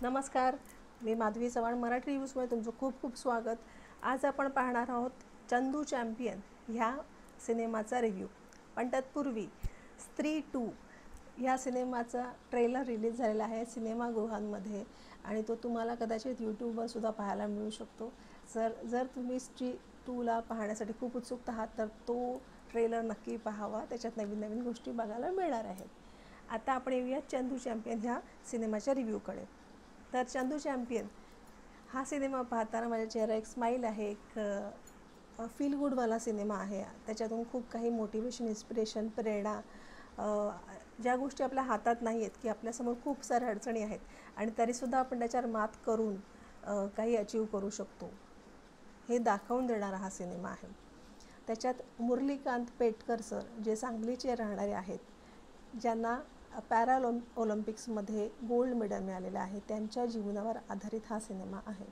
नमस्कार, मी माधवी चव्हाण. मराठी रिव्ह्यूजमध्ये तुमचं खूप खूप स्वागत. आज आपण पाहणार आहोत चंदू चॅम्पियन ह्या सिनेमाचा रिव्ह्यू. पण तत्पूर्वी स्त्री 2 ह्या सिनेमाचा ट्रेलर रिलीज झालेला आहे सिनेमागृहांमध्ये आणि तो तुम्हाला कदाचित यूट्यूबवर सुद्धा पाहायला मिळू शकतो. जर तुम्ही स्त्री 2ला पाहण्यासाठी खूप उत्सुक आहात तर तो ट्रेलर नक्की पाहावा. त्याच्यात नवीन नवीन गोष्टी बघायला मिळणार आहेत. आता आपण येऊया चंदू चॅम्पियन ह्या सिनेमाच्या रिव्ह्यूकडे. तर चंदू चॅम्पियन हा सिनेमा पाहताना माझ्या चेहरा एक स्माईल आहे. एक फील गुडवाला सिनेमा आहे. त्याच्यातून खूप काही मोटिवेशन, इन्स्पिरेशन, प्रेरणा, ज्या गोष्टी आपल्या हातात नाही आहेत की आपल्यासमोर खूप साऱ्या अडचणी आहेत आणि तरीसुद्धा आपण त्याच्यावर मात करून काही अचीव करू शकतो हे दाखवून देणारा हा सिनेमा आहे. त्याच्यात मुरलीकांत पेटकर सर जे सांगलीचे राहणारे आहेत, ज्यांना ऑलिम्पिक्समध्ये गोल्ड मेडल मिळालेलं आहे, त्यांच्या जीवनावर आधारित हा सिनेमा आहे.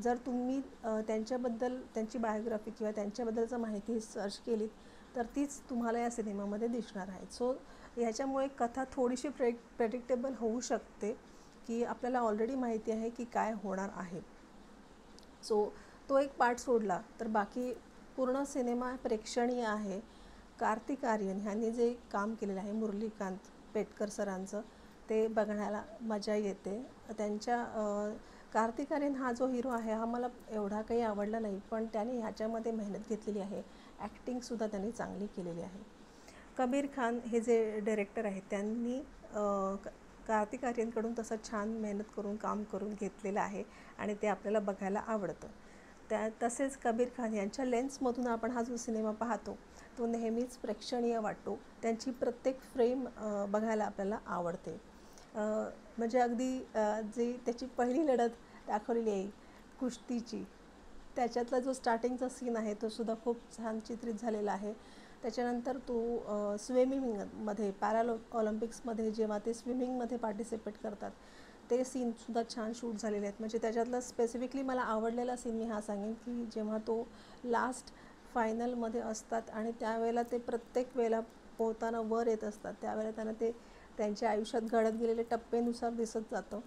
जर तुम्ही त्यांच्याबद्दल त्यांची बायोग्राफी किंवा त्यांच्याबद्दलचं माहिती सर्च केलीत तर तीच तुम्हाला या सिनेमामध्ये दिसणार आहे. सो ह्याच्यामुळे कथा थोडीशी प्रेडिक्टेबल होऊ शकते की आपल्याला ऑलरेडी माहिती आहे की काय होणार आहे. सो तो एक पार्ट सोडला तर बाकी पूर्ण सिनेमा प्रेक्षणीय आहे. कार्तिक आर्यन ह्यांनी जे काम केलेलं आहे मुरलीकांत पेटकर सरांचं, ते बघण्याला मजा येते. त्यांच्या कार्तिक आर्यन हा जो हिरो आहे हा मला एवढा काही आवडला नाही, पण त्याने ह्याच्यामध्ये मेहनत घेतलेली आहे. ॲक्टिंगसुद्धा त्यांनी चांगली केलेली आहे. कबीर खान हे जे डायरेक्टर आहेत त्यांनी कार्तिक आर्यनकडून तसं छान मेहनत करून काम करून घेतलेलं आहे आणि ते आपल्याला बघायला आवडतं. तसेच कबीर खान यांच्या लेन्समधून आपण हा जो सिनेमा पाहतो तो नेहमीच प्रेक्षणीय वाटतो. त्यांची प्रत्येक फ्रेम बघायला आपल्याला आवडते. म्हणजे अगदी जी त्याची पहिली लढत दाखवलेली आहे कुस्तीची, त्याच्यातला जो स्टार्टिंगचा सीन आहे तो सुद्धा खूप छान चित्रित झालेला आहे. त्याच्यानंतर तो स्विमिंगमध्ये ऑलिम्पिक्समध्ये जेव्हा ते स्विमिंगमध्ये पार्टिसिपेट करतात ते सीनसुद्धा छान शूट झालेले आहेत. म्हणजे त्याच्यातला स्पेसिफिकली मला आवडलेला सीन मी हा सांगेन की जेव्हा तो लास्ट फायनलमध्ये असतात आणि त्यावेळेला ते प्रत्येक वेळेला पोहताना वर येत असतात, त्यावेळेला त्यांना ते त्यांच्या आयुष्यात घडत गेलेले टप्पेनुसार दिसत जातं.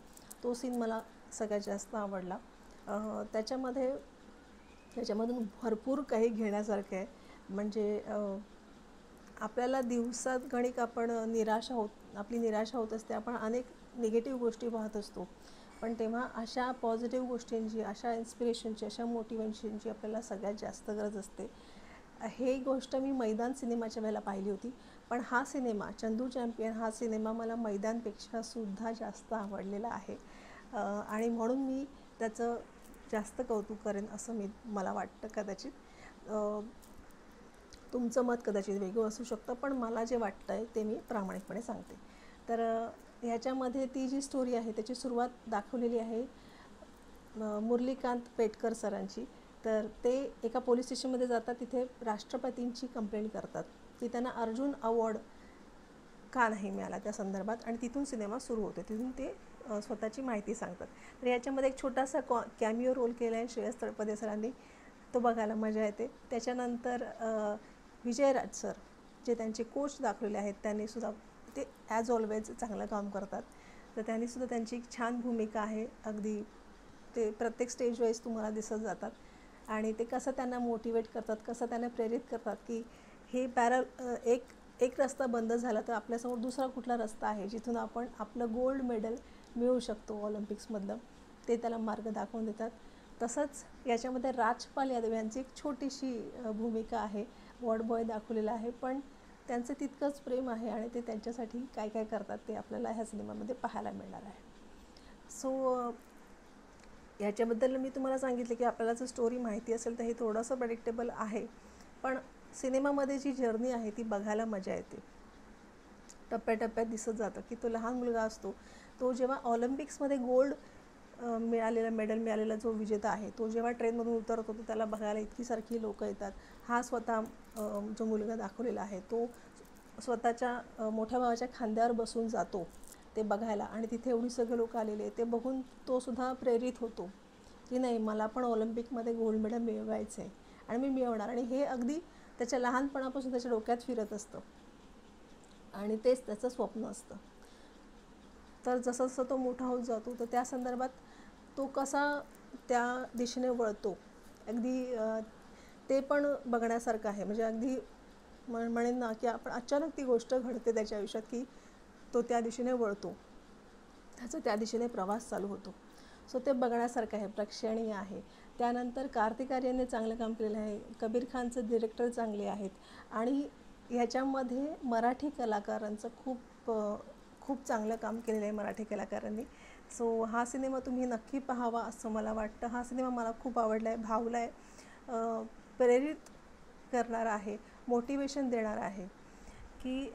तो सीन मला सगळ्यात जास्त आवडला. त्याच्यामधून भरपूर काही घेण्यासारखं आहे. म्हणजे आपल्याला दिवसात गणिक आपण आपली निराशा होत असते. आपण अनेक निगेटिव्ह गोष्टी पाहत असतो, पण तेव्हा अशा पॉझिटिव्ह गोष्टींची, अशा इन्स्पिरेशनची, अशा मोटिवेशनची आपल्याला सगळ्यात जास्त गरज असते. हे गोष्ट मी मैदान सिनेमाच्या वेळेला पाहिली होती, पण हा सिनेमा चंदू चॅम्पियन हा सिनेमा मला मैदानपेक्षा सुद्धा जास्त आवडलेला आहे आणि म्हणून मी त्याचं जास्त कौतुक करेन असं मला वाटतं. कदाचित तुमचं मत कदाचित वेगळं असू शकतं, पण मला जे वाटतं आहे ते मी प्रामाणिकपणे सांगते. तर ह्याच्यामध्ये ती जी स्टोरी आहे त्याची सुरुवात दाखवलेली आहे मुरलीकांत पेटकर सरांची. तर ते एका पोलीस स्टेशनमध्ये जातात, तिथे राष्ट्रपतींची कंप्लेंट करतात की त्यांना अर्जुन अवॉर्ड का नाही मिळाला त्या संदर्भात, आणि तिथून सिनेमा सुरू होतो. तिथून ते स्वतःची माहिती सांगतात. तर याच्यामध्ये एक छोटासा कॅमिओ रोल केला आहे श्रेयस तळपदे सरांनी, तो बघायला मजा येते. त्याच्यानंतर विजयराज सर जे त्यांचे कोच दाखवलेले आहेत त्यांनीसुद्धा ते ॲज ऑलवेज चांगलं काम करतात. तर त्यांनीसुद्धा त्यांची एक छान भूमिका आहे. अगदी ते प्रत्येक स्टेज वाईज तुम्हाला दिसत जातात आणि ते कसं त्यांना मोटिवेट करतात, कसं त्यांना प्रेरित करतात की हे एक रस्ता बंद झाला तर आपल्यासमोर दुसरा कुठला रस्ता आहे जिथून आपण आपलं गोल्ड मेडल मिळवू शकतो ऑलिम्पिक्समधलं, ते त्याला मार्ग दाखवून देतात. तसंच याच्यामध्ये राजपाल यादव यांची एक छोटीशी भूमिका आहे. वॉर्ड बॉय दाखवलेला आहे, पण त्यांचं तितकंच प्रेम आहे आणि ते त्यांच्यासाठी काय काय करतात ते आपल्याला ह्या सिनेमामध्ये पाहायला मिळणार आहे. सो ह्याच्याबद्दल मी तुम्हाला सांगितलं की आपल्याला जर स्टोरी माहिती असेल तर हे थोडंसं प्रेडिक्टेबल आहे, पण सिनेमामध्ये जी जर्नी आहे ती बघायला मजा येते. टप्प्याटप्प्यात दिसत जातं की तो लहान मुलगा असतो, तो जेव्हा ऑलिम्पिक्समध्ये गोल्ड मेडल मिळालेला जो विजेता आहे तो जेव्हा ट्रेनमधून उतरतो तो त्याला बघायला इतकी सारखी लोकं येतात. हा स्वतः जो मुलगा दाखवलेला आहे तो स्वतःच्या मोठ्या भावाच्या खांद्यावर बसून जातो ते बघायला, आणि तिथे एवढी सगळे लोक आलेले ते बघून तो सुद्धा प्रेरित होतो की नाही, मला पण ऑलिम्पिकमध्ये गोल्ड मेडल मिळवायचं आहे आणि मी मिळवणार. आणि हे अगदी त्याच्या लहानपणापासून त्याच्या डोक्यात फिरत असतं आणि तेच त्याचं स्वप्न असतं. तर जसं जसं तो मोठा होत जातो तर त्या संदर्भात तो कसा त्या दिशेने वळतो अगदी ते पण बघण्यासारखं आहे. म्हणजे अगदी म्हणेन ना की आपण अचानक ती गोष्ट घडते त्याच्या आयुष्यात की तो त्या दिशेने वळतो, त्याचा त्या दिशेने प्रवास चालू होतो. सो ते बघण्यासारखं आहे, प्रेक्षणीय आहे. त्यानंतर कार्तिक आर्यनने चांगलं काम केलेलं आहे. कबीर खानचे डिरेक्टर चांगले आहेत आणि ह्याच्यामध्ये मराठी कलाकारांचं खूप चांगलं काम केलेलं आहे मराठी कलाकारांनी. सो हा सिनेमा तुम्ही नक्की पाहावा असं मला वाटतं. हा सिनेमा मला खूप आवडला आहे, भावला आहे, प्रेरित करणारा आहे, मोटिवेशन देणारा आहे की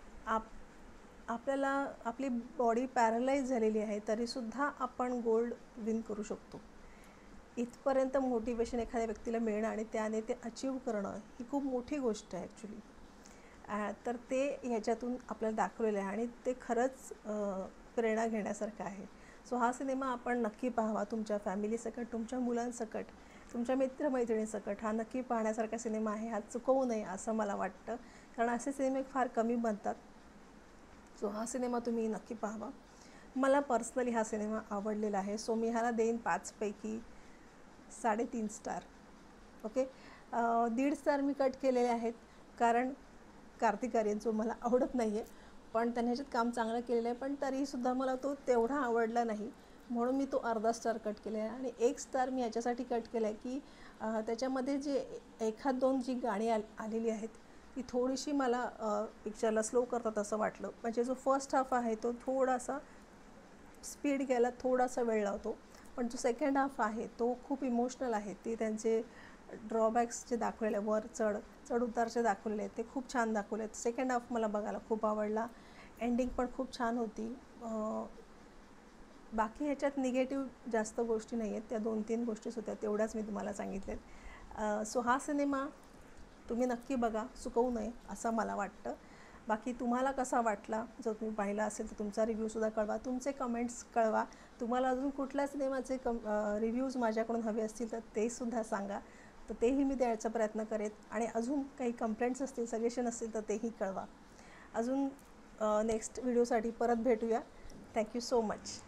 आपल्याला आपली बॉडी पॅरलाइज झालेली आहे तरीसुद्धा आपण गोल्ड विन करू शकतो. इथपर्यंत मोटिवेशन एखाद्या व्यक्तीला मिळणं आणि त्याने ते अचीव करणं ही खूप मोठी गोष्ट आहे ॲक्च्युली. तर ते ह्याच्यातून आपल्याला दाखवलेलं आहे आणि ते खरंच प्रेरणा घेण्यासारखं आहे. सो हा सिनेमा आपण नक्की पाहावा तुमच्या फॅमिलीसकट, तुमच्या मुलांसकट, तुमच्या मित्रमैत्रिणीसकट. हा नक्की पाहण्यासारखा सिनेमा आहे, हा चुकवू नये असं मला वाटतं, कारण असे सिनेमे फार कमी बनतात. सो हा सिनेमा तुम्ही नक्की पाहावा. मला पर्सनली हा सिनेमा आवडलेला आहे. सो मी ह्याला देईन 5 पैकी 3.5 स्टार. ओके, 1.5 स्टार मी कट केलेले आहेत कारण कार्तिक आर्यन जो मला आवडत नाही आहे, पण त्याने ह्याच्यात काम चांगलं केलेलं आहे, पण तरीसुद्धा मला तो तेवढा आवडला नाही म्हणून मी तो अर्धा स्टार कट केला आहे. आणि 1 स्टार मी याच्यासाठी कट केला आहे की त्याच्यामध्ये जे 1-2 जी गाणी आलेली आहेत ती थोडीशी मला पिक्चरला स्लो करतात असं वाटलं. म्हणजे जो फर्स्ट हाफ आहे तो थोडासा स्पीड घ्यायला थोडासा वेळ लावतो, पण जो सेकंड हाफ आहे तो खूप इमोशनल आहे. ते त्यांचे ड्रॉबॅक्स जे दाखवलेले, वर चढ उतारचे दाखवलेले आहेत, ते खूप छान दाखवले आहेत. सेकंड हाफ मला बघायला खूप आवडला. एंडिंग पण खूप छान होती. बाकी ह्याच्यात निगेटिव्ह जास्त गोष्टी नाही आहेत, त्या 2-3 गोष्टीच होत्या, तेवढ्याच मी तुम्हाला सांगितल्यात. सो हा सिनेमा तुम्ही नक्की बघा, चुकवू नये असं मला वाटतं. बाकी तुम्हाला कसा वाटला, जर तुम्ही पाहिला असेल तर तुमचा रिव्ह्यूसुद्धा कळवा, तुमचे कमेंट्स कळवा. तुम्हाला अजून कुठल्या सिनेमाचे रिव्ह्यूज माझ्याकडून हवे असतील तर तेसुद्धा सांगा, तर तेही मी द्यायचा प्रयत्न करेन. आणि अजून काही कंप्लेंट्स असतील, सजेशन असतील तर तेही कळवा. अजून नेक्स्ट व्हिडिओसाठी परत भेटूया. Thank you so much.